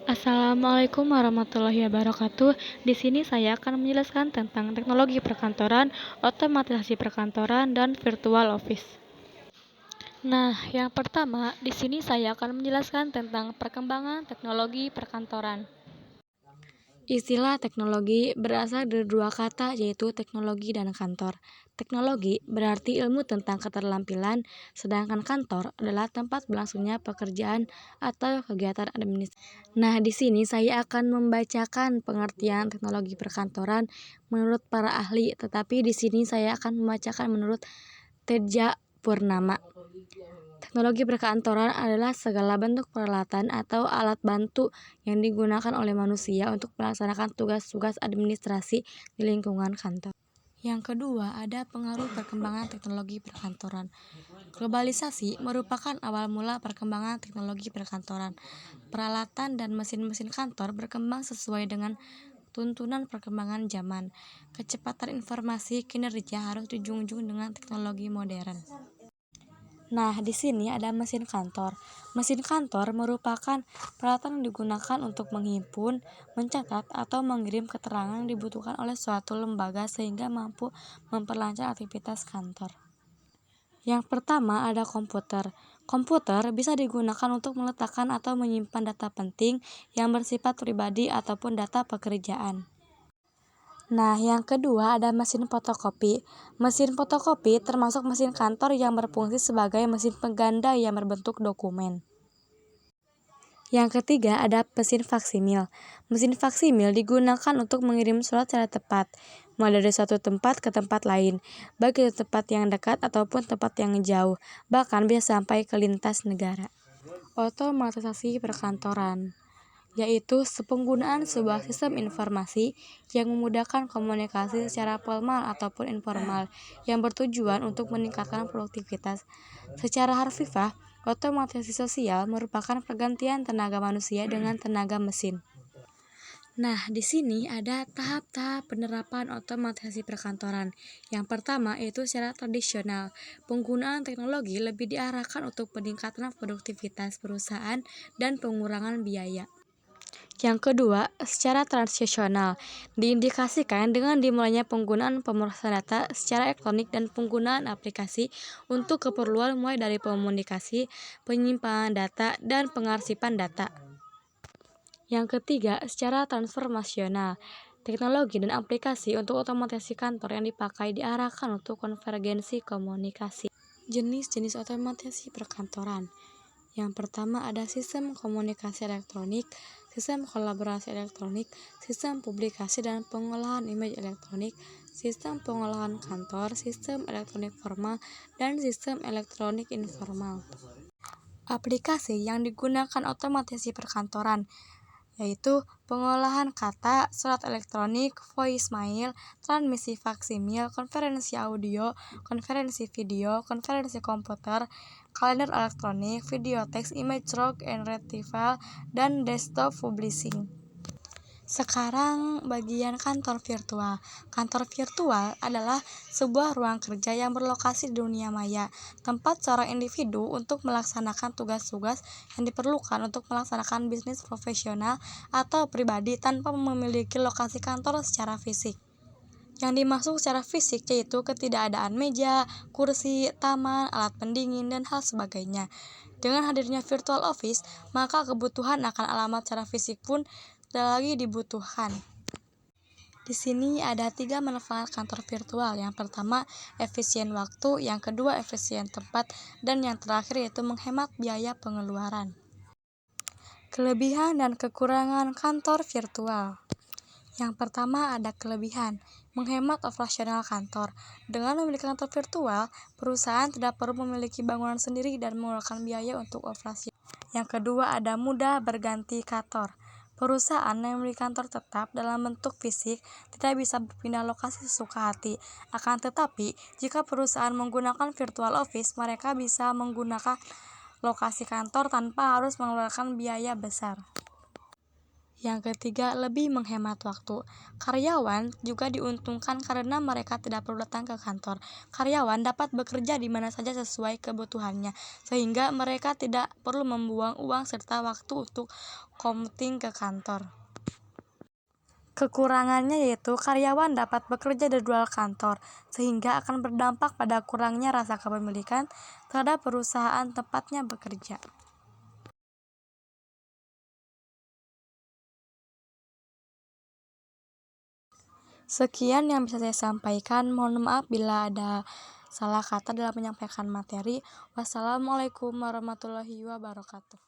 Assalamualaikum warahmatullahi wabarakatuh. Di sini saya akan menjelaskan tentang teknologi perkantoran, otomatisasi perkantoran, dan virtual office. Nah, yang pertama, di sini saya akan menjelaskan tentang perkembangan teknologi perkantoran. Istilah teknologi berasal dari dua kata, yaitu teknologi dan kantor. Teknologi berarti ilmu tentang keterampilan, sedangkan kantor adalah tempat berlangsungnya pekerjaan atau kegiatan administrasi. Nah, di sini saya akan membacakan pengertian teknologi perkantoran menurut para ahli, tetapi di sini saya akan membacakan menurut Teja Purnama. Teknologi perkantoran adalah segala bentuk peralatan atau alat bantu yang digunakan oleh manusia untuk melaksanakan tugas-tugas administrasi di lingkungan kantor. Yang kedua, ada pengaruh perkembangan teknologi perkantoran. Globalisasi merupakan awal mula perkembangan teknologi perkantoran. Peralatan dan mesin-mesin kantor berkembang sesuai dengan tuntunan perkembangan zaman. Kecepatan informasi kinerja harus dijunjung dengan teknologi modern. Nah, di sini ada mesin kantor. Mesin kantor merupakan peralatan yang digunakan untuk menghimpun, mencatat, atau mengirim keterangan yang dibutuhkan oleh suatu lembaga sehingga mampu memperlancar aktivitas kantor. Yang pertama ada komputer. Komputer bisa digunakan untuk meletakkan atau menyimpan data penting yang bersifat pribadi ataupun data pekerjaan. Nah, yang kedua ada mesin fotokopi. Mesin fotokopi termasuk mesin kantor yang berfungsi sebagai mesin pengganda yang berbentuk dokumen. Yang ketiga ada mesin faksimil. Mesin faksimil digunakan untuk mengirim surat secara tepat, mulai dari suatu tempat ke tempat lain, baik itu tempat yang dekat ataupun tempat yang jauh, bahkan bisa sampai ke lintas negara. Otomatisasi perkantoran, yaitu penggunaan sebuah sistem informasi yang memudahkan komunikasi secara formal ataupun informal yang bertujuan untuk meningkatkan produktivitas. Secara harfiah, otomatisasi sosial merupakan pergantian tenaga manusia dengan tenaga mesin. Nah, di sini ada tahap-tahap penerapan otomatisasi perkantoran. Yang pertama yaitu secara tradisional. Penggunaan teknologi lebih diarahkan untuk peningkatan produktivitas perusahaan dan pengurangan biaya. Yang kedua, secara transisional, diindikasikan dengan dimulainya penggunaan pemrosesan data secara elektronik dan penggunaan aplikasi untuk keperluan mulai dari komunikasi, penyimpanan data, dan pengarsipan data. Yang ketiga, secara transformasional, teknologi dan aplikasi untuk otomatisasi kantor yang dipakai diarahkan untuk konvergensi komunikasi. Jenis-jenis otomatisasi perkantoran. Yang pertama ada sistem komunikasi elektronik, sistem kolaborasi elektronik, sistem publikasi dan pengolahan image elektronik, sistem pengolahan kantor, sistem elektronik formal, dan sistem elektronik informal. Aplikasi yang digunakan otomatisasi perkantoran yaitu pengolahan kata, surat elektronik, voicemail, transmisi faksimil, konferensi audio, konferensi video, konferensi komputer, kalender elektronik, video text, image log and retrieval, dan desktop publishing. Sekarang bagian kantor virtual. Kantor virtual adalah sebuah ruang kerja yang berlokasi di dunia maya, tempat seorang individu untuk melaksanakan tugas-tugas yang diperlukan untuk melaksanakan bisnis profesional atau pribadi tanpa memiliki lokasi kantor secara fisik. Yang dimaksud secara fisik yaitu ketidakadaan meja, kursi, taman, alat pendingin, dan hal sebagainya. Dengan hadirnya virtual office, maka kebutuhan akan alamat secara fisik pun tidak lagi dibutuhkan. Di sini ada 3 manfaat kantor virtual. Yang pertama, efisien waktu, yang kedua, efisien tempat, dan yang terakhir yaitu menghemat biaya pengeluaran. Kelebihan dan kekurangan kantor virtual. Yang pertama ada kelebihan, menghemat operasional kantor. Dengan memiliki kantor virtual, perusahaan tidak perlu memiliki bangunan sendiri dan mengeluarkan biaya untuk operasi. Yang kedua ada mudah berganti kantor. Perusahaan yang memiliki kantor tetap dalam bentuk fisik tidak bisa berpindah lokasi sesuka hati. Akan tetapi, jika perusahaan menggunakan virtual office, mereka bisa menggunakan lokasi kantor tanpa harus mengeluarkan biaya besar. Yang ketiga, lebih menghemat waktu. Karyawan juga diuntungkan karena mereka tidak perlu datang ke kantor. Karyawan dapat bekerja di mana saja sesuai kebutuhannya, sehingga mereka tidak perlu membuang uang serta waktu untuk commuting ke kantor. Kekurangannya yaitu karyawan dapat bekerja di luar kantor, sehingga akan berdampak pada kurangnya rasa kepemilikan terhadap perusahaan tempatnya bekerja. Sekian yang bisa saya sampaikan. Mohon maaf bila ada salah kata dalam menyampaikan materi. Wassalamualaikum warahmatullahi wabarakatuh.